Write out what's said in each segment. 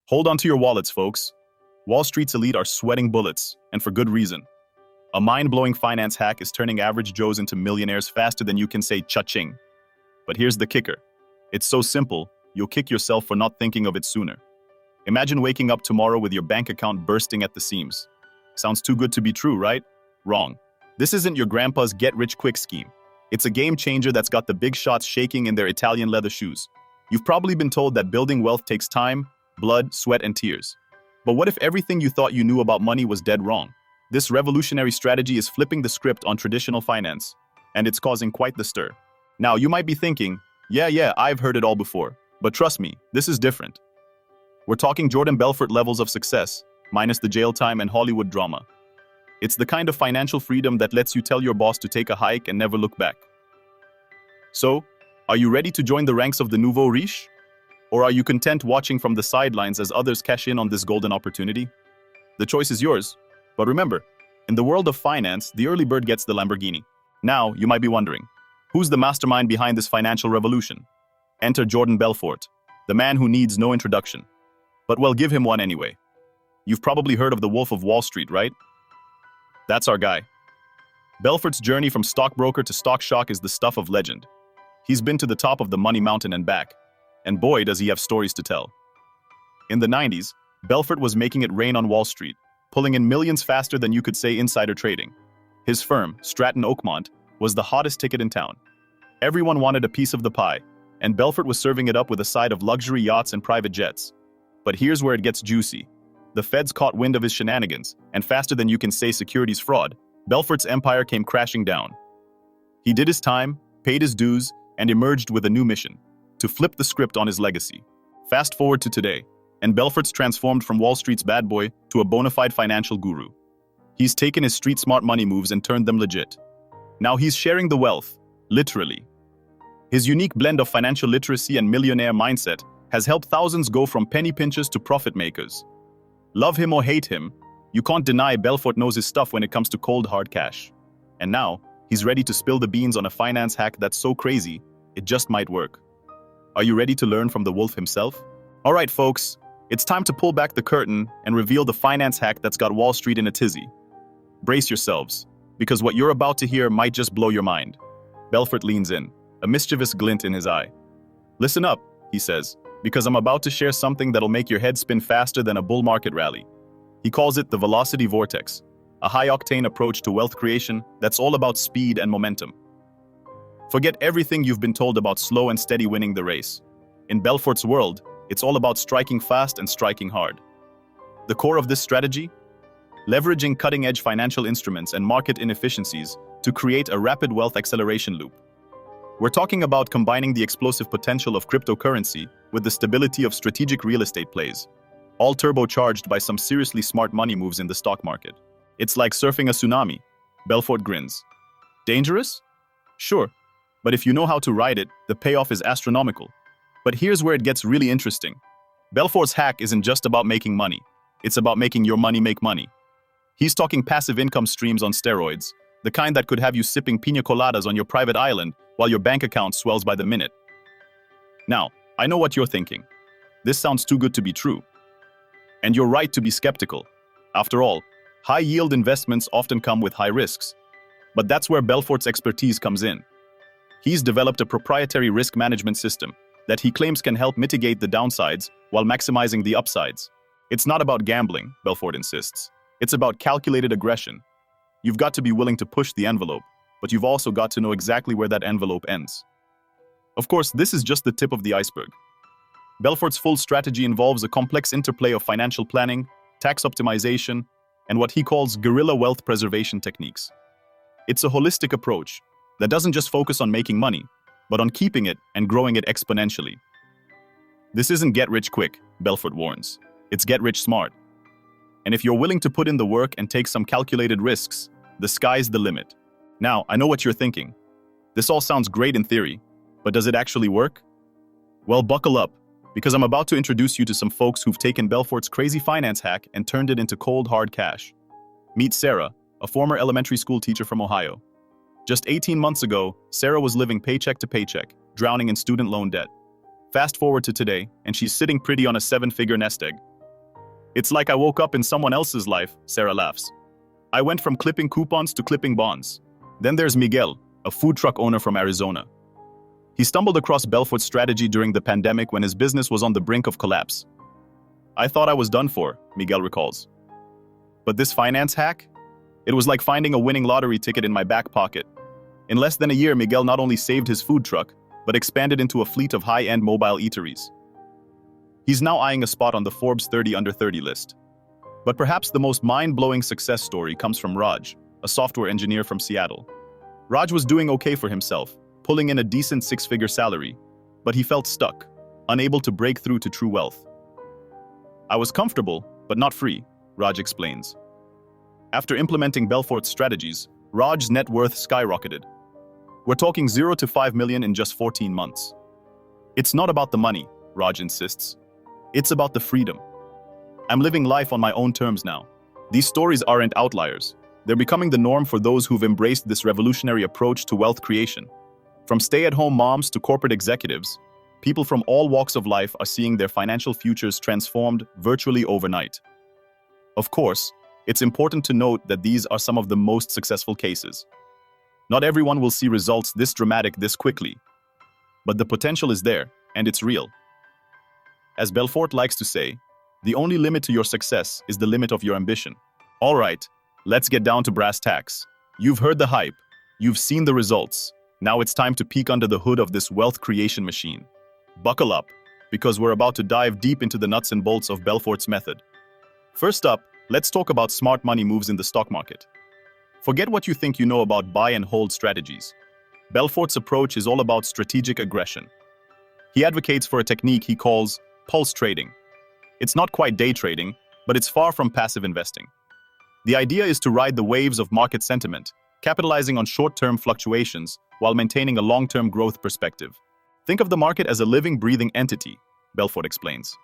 Hold on to your wallets, folks. Wall Street's elite are sweating bullets, and for good reason. A mind-blowing finance hack is turning average Joes into millionaires faster than you can say cha-ching. But here's the kicker. It's so simple, you'll kick yourself for not thinking of it sooner. Imagine waking up tomorrow with your bank account bursting at the seams. Sounds too good to be true, right? Wrong. This isn't your grandpa's get-rich-quick scheme. It's a game changer that's got the big shots shaking in their Italian leather shoes. You've probably been told that building wealth takes time, blood, sweat, and tears. But what if everything you thought you knew about money was dead wrong? This revolutionary strategy is flipping the script on traditional finance, and it's causing quite the stir. Now, you might be thinking, yeah, I've heard it all before. But trust me, this is different. We're talking Jordan Belfort levels of success, minus the jail time and Hollywood drama. It's the kind of financial freedom that lets you tell your boss to take a hike and never look back. So, are you ready to join the ranks of the nouveau riche? Or are you content watching from the sidelines as others cash in on this golden opportunity? The choice is yours. But remember, in the world of finance, the early bird gets the Lamborghini. Now, you might be wondering, who's the mastermind behind this financial revolution? Enter Jordan Belfort, the man who needs no introduction. But we'll give him one anyway. You've probably heard of the Wolf of Wall Street, right? That's our guy. Belfort's journey from stockbroker to stock shock is the stuff of legend. He's been to the top of the money mountain and back. And boy, does he have stories to tell. In the 90s, Belfort was making it rain on Wall Street, pulling in millions faster than you could say insider trading. His firm, Stratton Oakmont, was the hottest ticket in town. Everyone wanted a piece of the pie, and Belfort was serving it up with a side of luxury yachts and private jets. But here's where it gets juicy. The feds caught wind of his shenanigans, and faster than you can say securities fraud, Belfort's empire came crashing down. He did his time, paid his dues, and emerged with a new mission: to flip the script on his legacy. Fast forward to today, and Belfort's transformed from Wall Street's bad boy to a bona fide financial guru. He's taken his street-smart money moves and turned them legit. Now he's sharing the wealth, literally. His unique blend of financial literacy and millionaire mindset has helped thousands go from penny pinchers to profit makers. Love him or hate him, you can't deny Belfort knows his stuff when it comes to cold hard cash. And now, he's ready to spill the beans on a finance hack that's so crazy, it just might work. Are you ready to learn from the wolf himself? All right, folks, it's time to pull back the curtain and reveal the finance hack that's got Wall Street in a tizzy. Brace yourselves, because what you're about to hear might just blow your mind. Belfort leans in, a mischievous glint in his eye. Listen up, he says, because I'm about to share something that'll make your head spin faster than a bull market rally. He calls it the velocity vortex, a high-octane approach to wealth creation that's all about speed and momentum. Forget everything you've been told about slow and steady winning the race. In Belfort's world, it's all about striking fast and striking hard. The core of this strategy? Leveraging cutting-edge financial instruments and market inefficiencies to create a rapid wealth acceleration loop. We're talking about combining the explosive potential of cryptocurrency with the stability of strategic real estate plays, all turbocharged by some seriously smart money moves in the stock market. It's like surfing a tsunami. Belfort grins. Dangerous? Sure. But if you know how to ride it, the payoff is astronomical. But here's where it gets really interesting. Belfort's hack isn't just about making money. It's about making your money make money. He's talking passive income streams on steroids, the kind that could have you sipping pina coladas on your private island while your bank account swells by the minute. Now, I know what you're thinking. This sounds too good to be true. And you're right to be skeptical. After all, high-yield investments often come with high risks. But that's where Belfort's expertise comes in. He's developed a proprietary risk management system that he claims can help mitigate the downsides while maximizing the upsides. It's not about gambling, Belfort insists. It's about calculated aggression. You've got to be willing to push the envelope, but you've also got to know exactly where that envelope ends. Of course, this is just the tip of the iceberg. Belfort's full strategy involves a complex interplay of financial planning, tax optimization, and what he calls guerrilla wealth preservation techniques. It's a holistic approach that doesn't just focus on making money, but on keeping it and growing it exponentially. This isn't get rich quick, Belfort warns. It's get rich smart. And if you're willing to put in the work and take some calculated risks, the sky's the limit. Now, I know what you're thinking. This all sounds great in theory, but does it actually work? Well, buckle up, because I'm about to introduce you to some folks who've taken Belfort's crazy finance hack and turned it into cold, hard cash. Meet Sarah, a former elementary school teacher from Ohio. Just 18 months ago, Sarah was living paycheck to paycheck, drowning in student loan debt. Fast forward to today, and she's sitting pretty on a 7-figure nest egg. It's like I woke up in someone else's life, Sarah laughs. I went from clipping coupons to clipping bonds. Then there's Miguel, a food truck owner from Arizona. He stumbled across Belfort's strategy during the pandemic when his business was on the brink of collapse. I thought I was done for, Miguel recalls. But this finance hack? It was like finding a winning lottery ticket in my back pocket. In less than a year, Miguel not only saved his food truck, but expanded into a fleet of high-end mobile eateries. He's now eyeing a spot on the Forbes 30 Under 30 list. But perhaps the most mind-blowing success story comes from Raj, a software engineer from Seattle. Raj was doing okay for himself, pulling in a decent six-figure salary, but he felt stuck, unable to break through to true wealth. I was comfortable, but not free, Raj explains. After implementing Belfort's strategies, Raj's net worth skyrocketed. We're talking 0 to 5 million in just 14 months. It's not about the money, Raj insists. It's about the freedom. I'm living life on my own terms now. These stories aren't outliers. They're becoming the norm for those who've embraced this revolutionary approach to wealth creation. From stay-at-home moms to corporate executives, people from all walks of life are seeing their financial futures transformed virtually overnight. Of course, it's important to note that these are some of the most successful cases. Not everyone will see results this dramatic this quickly, but the potential is there, and it's real. As Belfort likes to say, the only limit to your success is the limit of your ambition. All right, let's get down to brass tacks. You've heard the hype, you've seen the results. Now it's time to peek under the hood of this wealth creation machine. Buckle up, because we're about to dive deep into the nuts and bolts of Belfort's method. First up, let's talk about smart money moves in the stock market. Forget what you think you know about buy and hold strategies. Belfort's approach is all about strategic aggression. He advocates for a technique he calls pulse trading. It's not quite day trading, but it's far from passive investing. The idea is to ride the waves of market sentiment, capitalizing on short-term fluctuations while maintaining a long-term growth perspective. Think of the market as a living, breathing entity, Belfort explains.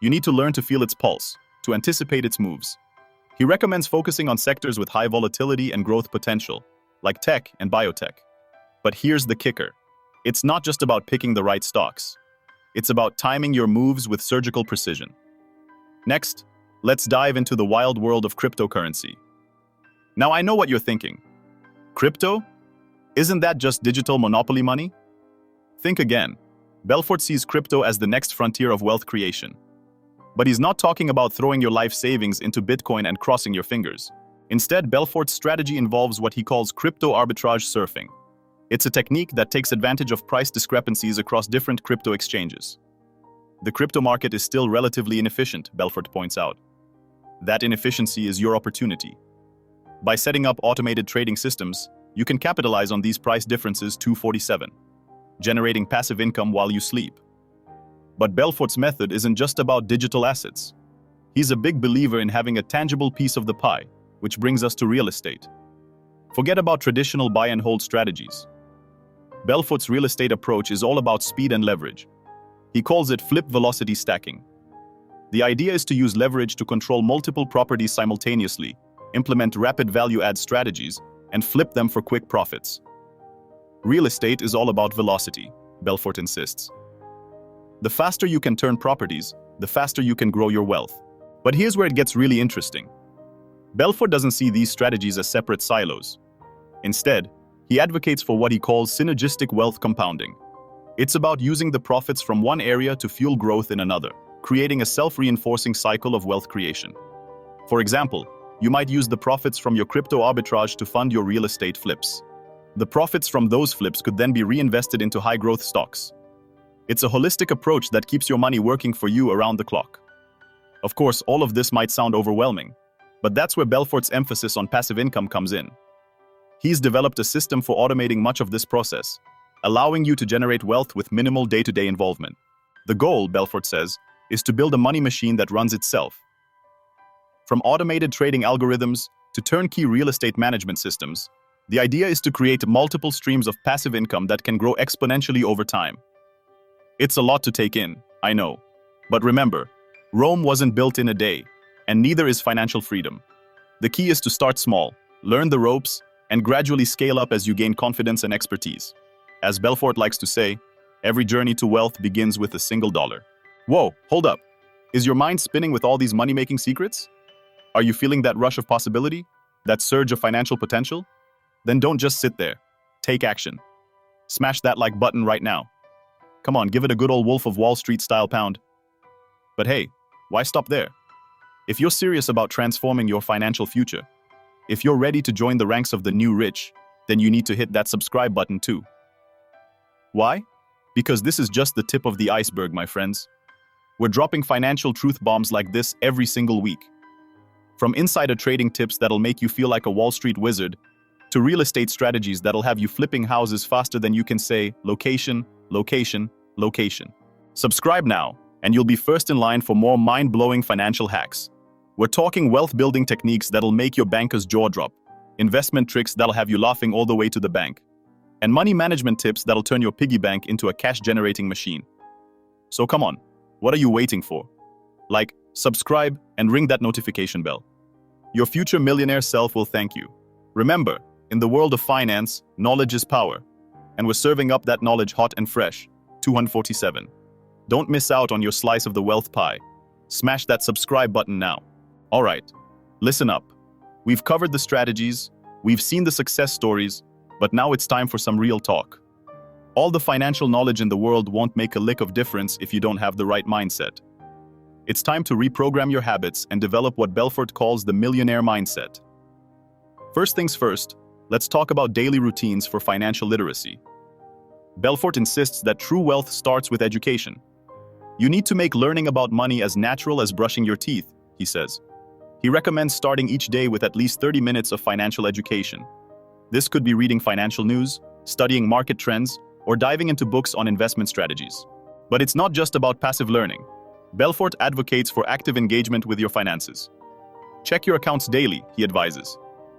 You need to learn to feel its pulse, to anticipate its moves. He recommends focusing on sectors with high volatility and growth potential, like tech and biotech. But here's the kicker. It's not just about picking the right stocks. It's about timing your moves with surgical precision. Next, let's dive into the wild world of cryptocurrency. Now I know what you're thinking. Crypto? Isn't that just digital monopoly money? Think again. Belfort sees crypto as the next frontier of wealth creation. But he's not talking about throwing your life savings into Bitcoin and crossing your fingers. Instead, Belfort's strategy involves what he calls crypto arbitrage surfing. It's a technique that takes advantage of price discrepancies across different crypto exchanges. The crypto market is still relatively inefficient, Belfort points out. That inefficiency is your opportunity. By setting up automated trading systems, you can capitalize on these price differences 247, generating passive income while you sleep. But Belfort's method isn't just about digital assets. He's a big believer in having a tangible piece of the pie, which brings us to real estate. Forget about traditional buy and hold strategies. Belfort's real estate approach is all about speed and leverage. He calls it flip velocity stacking. The idea is to use leverage to control multiple properties simultaneously, implement rapid value-add strategies, and flip them for quick profits. Real estate is all about velocity, Belfort insists. The faster you can turn properties, the faster you can grow your wealth. But here's where it gets really interesting. Belfort doesn't see these strategies as separate silos. Instead, he advocates for what he calls synergistic wealth compounding. It's about using the profits from one area to fuel growth in another, creating a self-reinforcing cycle of wealth creation. For example, you might use the profits from your crypto arbitrage to fund your real estate flips. The profits from those flips could then be reinvested into high-growth stocks. It's a holistic approach that keeps your money working for you around the clock. Of course, all of this might sound overwhelming, but that's where Belfort's emphasis on passive income comes in. He's developed a system for automating much of this process, allowing you to generate wealth with minimal day-to-day involvement. The goal, Belfort says, is to build a money machine that runs itself. From automated trading algorithms to turnkey real estate management systems, the idea is to create multiple streams of passive income that can grow exponentially over time. It's a lot to take in, I know. But remember, Rome wasn't built in a day, and neither is financial freedom. The key is to start small, learn the ropes, and gradually scale up as you gain confidence and expertise. As Belfort likes to say, every journey to wealth begins with a single dollar. Whoa, hold up. Is your mind spinning with all these money-making secrets? Are you feeling that rush of possibility? That surge of financial potential? Then don't just sit there. Take action. Smash that like button right now. Come on, give it a good old Wolf of Wall Street style pound. But hey, why stop there? If you're serious about transforming your financial future, if you're ready to join the ranks of the new rich, then you need to hit that subscribe button too. Why? Because this is just the tip of the iceberg, my friends. We're dropping financial truth bombs like this every single week. From insider trading tips that'll make you feel like a Wall Street wizard, to real estate strategies that'll have you flipping houses faster than you can say location, location, location. Subscribe now, and you'll be first in line for more mind-blowing financial hacks. We're talking wealth-building techniques that'll make your banker's jaw drop, investment tricks that'll have you laughing all the way to the bank, and money management tips that'll turn your piggy bank into a cash-generating machine. So come on, what are you waiting for? Like, subscribe, and ring that notification bell. Your future millionaire self will thank you. Remember, in the world of finance, knowledge is power, and we're serving up that knowledge hot and fresh. 247. Don't miss out on your slice of the wealth pie. Smash that subscribe button now. All right, listen up. We've covered the strategies, we've seen the success stories, but now it's time for some real talk. All the financial knowledge in the world won't make a lick of difference if you don't have the right mindset. It's time to reprogram your habits and develop what Belfort calls the millionaire mindset. First things first, let's talk about daily routines for financial literacy. Belfort insists that true wealth starts with education. You need to make learning about money as natural as brushing your teeth, he says. He recommends starting each day with at least 30 minutes of financial education. This could be reading financial news, studying market trends, or diving into books on investment strategies. But it's not just about passive learning. Belfort advocates for active engagement with your finances. Check your accounts daily, he advises.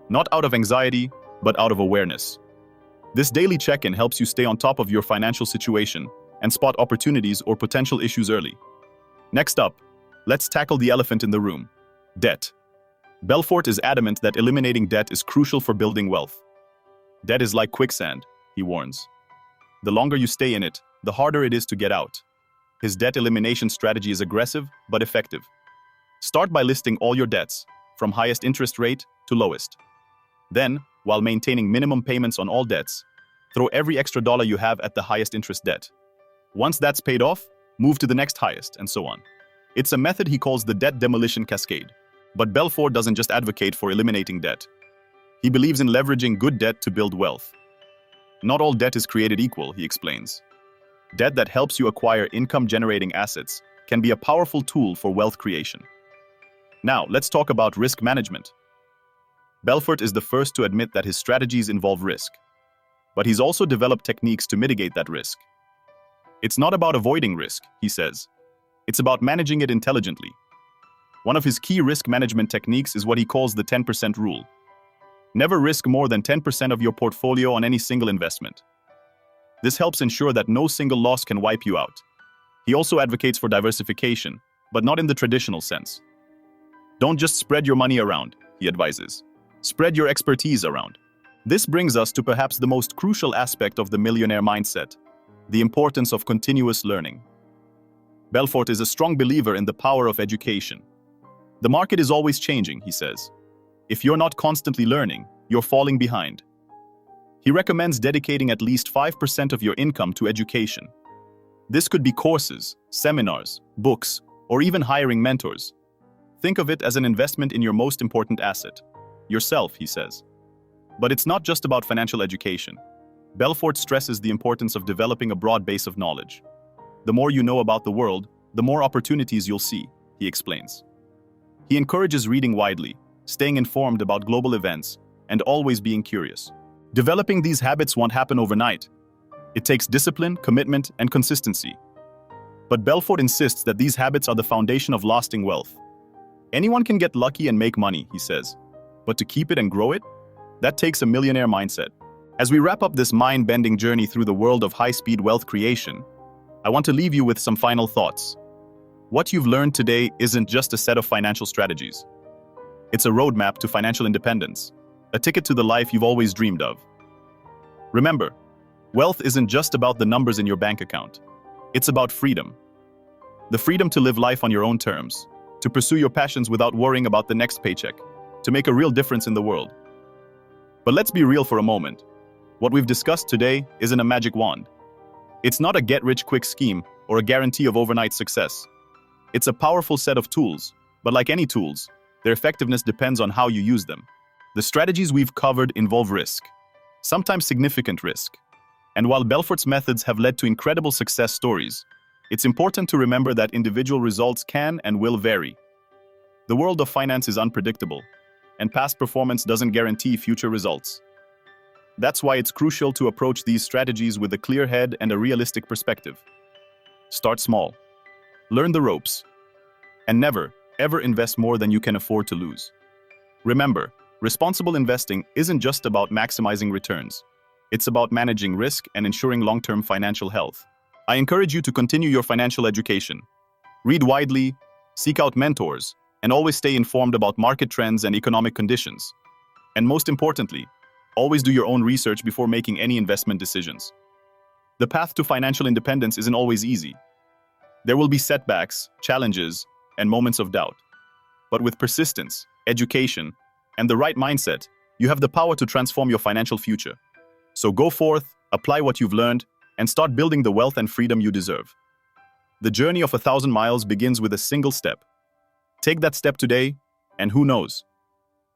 Not out of anxiety, but out of awareness. This daily check-in helps you stay on top of your financial situation and spot opportunities or potential issues early. Next up, let's tackle the elephant in the room: debt. Belfort is adamant that eliminating debt is crucial for building wealth. Debt is like quicksand, he warns. The longer you stay in it, the harder it is to get out. His debt elimination strategy is aggressive but effective. Start by listing all your debts, from highest interest rate to lowest. Then, while maintaining minimum payments on all debts, throw every extra dollar you have at the highest interest debt. Once that's paid off, move to the next highest, and so on. It's a method he calls the debt demolition cascade. But Belfort doesn't just advocate for eliminating debt. He believes in leveraging good debt to build wealth. Not all debt is created equal, he explains. Debt that helps you acquire income-generating assets can be a powerful tool for wealth creation. Now, let's talk about risk management. Belfort is the first to admit that his strategies involve risk. But he's also developed techniques to mitigate that risk. It's not about avoiding risk, he says. It's about managing it intelligently. One of his key risk management techniques is what he calls the 10% rule. Never risk more than 10% of your portfolio on any single investment. This helps ensure that no single loss can wipe you out. He also advocates for diversification, but not in the traditional sense. Don't just spread your money around, he advises. Spread your expertise around. This brings us to perhaps the most crucial aspect of the millionaire mindset: the importance of continuous learning. Belfort is a strong believer in the power of education. The market is always changing, he says. If you're not constantly learning, you're falling behind. He recommends dedicating at least 5% of your income to education. This could be courses, seminars, books, or even hiring mentors. Think of it as an investment in your most important asset, yourself, he says. But it's not just about financial education. Belfort stresses the importance of developing a broad base of knowledge. The more you know about the world, the more opportunities you'll see, he explains. He encourages reading widely, staying informed about global events, and always being curious. Developing these habits won't happen overnight. It takes discipline, commitment, and consistency. But Belfort insists that these habits are the foundation of lasting wealth. Anyone can get lucky and make money, he says. But to keep it and grow it, that takes a millionaire mindset. As we wrap up this mind-bending journey through the world of high-speed wealth creation, I want to leave you with some final thoughts. What you've learned today isn't just a set of financial strategies. It's a roadmap to financial independence, a ticket to the life you've always dreamed of. Remember, wealth isn't just about the numbers in your bank account. It's about freedom. The freedom to live life on your own terms, to pursue your passions without worrying about the next paycheck, to make a real difference in the world. But let's be real for a moment. What we've discussed today isn't a magic wand. It's not a get-rich-quick scheme or a guarantee of overnight success. It's a powerful set of tools, but like any tools, their effectiveness depends on how you use them. The strategies we've covered involve risk, sometimes significant risk. And while Belfort's methods have led to incredible success stories, it's important to remember that individual results can and will vary. The world of finance is unpredictable, and past performance doesn't guarantee future results. That's why it's crucial to approach these strategies with a clear head and a realistic perspective. Start small. Learn the ropes. And never, ever invest more than you can afford to lose. Remember, responsible investing isn't just about maximizing returns. It's about managing risk and ensuring long-term financial health. I encourage you to continue your financial education. Read widely, seek out mentors, and always stay informed about market trends and economic conditions. And most importantly, always do your own research before making any investment decisions. The path to financial independence isn't always easy. There will be setbacks, challenges, and moments of doubt. But with persistence, education, and the right mindset, you have the power to transform your financial future. So go forth, apply what you've learned, and start building the wealth and freedom you deserve. The journey of 1,000 miles begins with a single step. Take that step today, and who knows?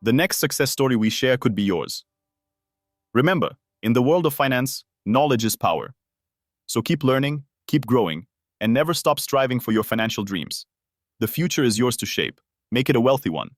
The next success story we share could be yours. Remember, in the world of finance, knowledge is power. So keep learning, keep growing, and never stop striving for your financial dreams. The future is yours to shape. Make it a wealthy one.